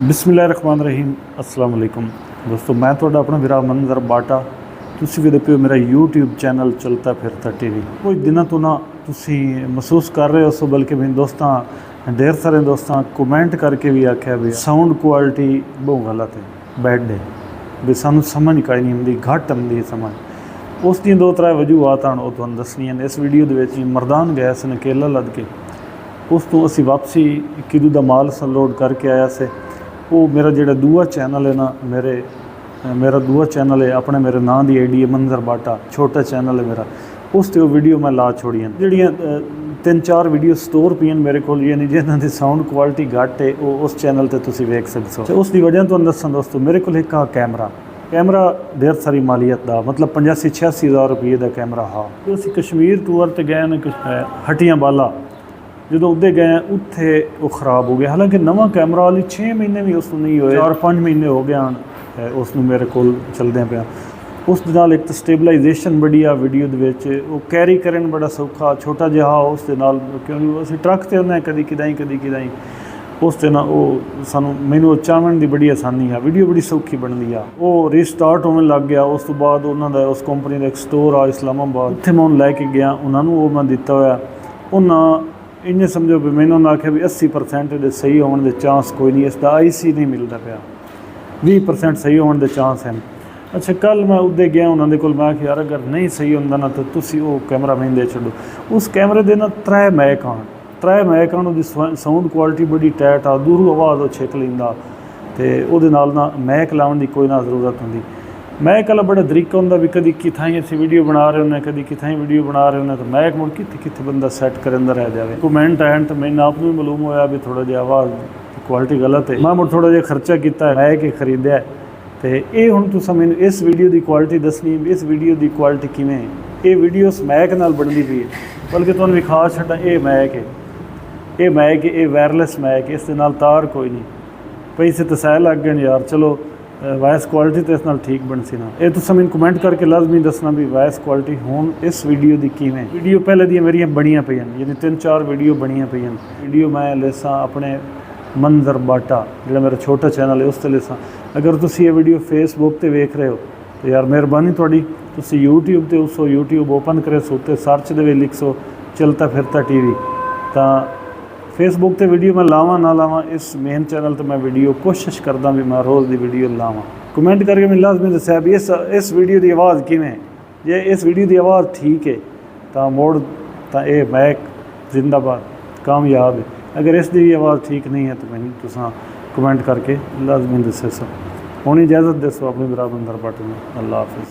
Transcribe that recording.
बिस्मिल्लाहिर्रहमानिर्रहीम अस्सलाम वालेकुम दोस्तों, मैं थोड़ा अपना विरा मंजर बाटा। तुसी भी देखो मेरा यूट्यूब चैनल चलता फिरता टीवी। कुछ दिनों तो ना तुसी महसूस कर रहे हो सो, बल्कि मेरे दोस्तों ढेर सारे दोस्तों कमेंट करके भी आख्या भी साउंड क्वालिटी बहुत गलत है, बैड है, भी सानू समझ काई नहीं आती, घट आती समझ। उस दी दो त्रै वजूहत हैं वो तुहानूं दसनियां इस वीडियो दे विच। मरदान गए सन केला लद के, उस तो असी वापसी किदू दा माल लोड करके आया से। वो मेरा जो दूआ चैनल है ना, मेरा दूआ चैनल है अपने मेरे नाम की आईडी है मंजर बाटा, छोटा चैनल है मेरा। उस ते वीडियो मैं ला छोड़ियां जड़ियाँ 3-4 वीडियो स्टोर पियां मेरे को, यानी जिन्हां दी साउंड क्वालिटी घट है वो उस चैनल ते तुसीं वेख सकते हो। उस दी वजह तो दसां दोस्तों, मेरे को एक कैमरा ढेर सारी मालीयत का, मतलब 85-86 हज़ार रुपये का कैमरा हाँ। तो असीं कश्मीर टूर पर गए न हटियां बाला, जो उदे गए उत्थे वो खराब हो गया। हालांकि नवा कैमरा वाली 6 महीने भी उसनूं नहीं होए, 4-5 महीने हो गए हैं उसनूं मेरे को चलदे पिया। उस नाल एक तो स्टेबलाइजेशन बड़ी आ वीडियो दे विच, वो कैरी करन बड़ा सौखा, छोटा जिहा उस दे नाल, क्योंकि असीं ट्रक ते हुंदे कदी किदाई उस ते ना वो सानूं मैनूं चाहण दी बड़ी आसानी आ, वीडियो बड़ी सौखी बनदी आ। वो रीस्टार्ट होने लग गया। उस तो बाद उन्हां दा उस कंपनी दा एक स्टोर आ इस्लामाबाद, उत्थे मैं उन्हें लैके गया, उन्होंने वो मैं दिता होया। उन्हें इन्हें समझो भी मैंने उन्हें आख्या भी 80% सही होने के चांस कोई नहीं, इसका IC नहीं मिलता पाया, 20% सही होने के चांस हैं। अच्छा, कल मैं उदे गया उन्होंने को, मैं आख्या यार अगर नहीं सही होंदा ना तो तुसी वो कैमरा मैंने दे छड्डो। उस कैमरे दे ना 3 मैक आन, उहदी साउंड क्वालिटी बड़ी टाइट आ, दूरों आवाज़ वो छिक लैंदा, तो उहदे नाल ना मैक लाउण दी कोई ना जरूरत होंदी। मैक वाला बड़ा तरीका होंदा भी, कभी किथाई असी वीडियो बना रहे होंगे, कभी किथाई वीडियो बना रहे होंगे, तो मैक मुड़ कित्थे बंदा सैट करन रह जाए। कमेंट आए तो मैंने आप भी मालूम होया भी थोड़ा जिहा आवाज़ क्वालिटी गलत है। मैं मुड़ थोड़ा जिहा खर्चा किया, मैक ही खरीदा, तो ये हुण तुसां मैनूं इस वीडियो की क्वालिटी दसनी, इस वीडियो की क्वालिटी किवें है। ये वीडियो उस मैक नाल बनदी पई है, बल्कि तुहानूं विखा छड्डां, ये मैक है, ये मैक है, ये वायरलैस मैक है, इस दे नाल तार कोई नहीं। पैसे तो सह लग गए यार, चलो वॉइस क्वालिटी तो इस नाल ठीक बन सी ना। ये तुसीं मैनूं कमेंट करके लाजमी दसना भी वॉइस क्वालिटी हुण इस वीडियो की किवें। वीडियो पहले दी मेरियां बणियां पईयां, यानी 3-4 वीडियो बणियां पईयां। वीडियो मैं लेसां अपने मंजर बाटा, जो मेरा छोटा चैनल है उस ते लेसां। अगर तुसीं ये वीडियो फेसबुक ते वेख रहे हो तो यार मेहरबानी तुहाडी, तुसीं यूट्यूब ते उसो यूट्यूब ओपन करे सो, उत्ते सर्च दे लिख सो चलता फिरता टीवी, तो फेसबुक ते वीडियो मैं लावां ना लावां, इस मेन चैनल तो मैं वीडियो कोशिश करदा भी मैं रोज़ की वीडियो लावां। कमेंट करके मैं लाजमी दस्या भी इस वीडियो की आवाज़ किवें, जे इस वीडियो की आवाज़ ठीक है तो मोड़ तो ये मैक जिंदाबाद कामयाब है। अगर इसकी भी आवाज़ ठीक नहीं है तो मैंने तुसां कमेंट करके लाजमी दस्सो। हुण इजाज़त दसो अपने बराबर बाटे में। अल्लाह हाफिज़।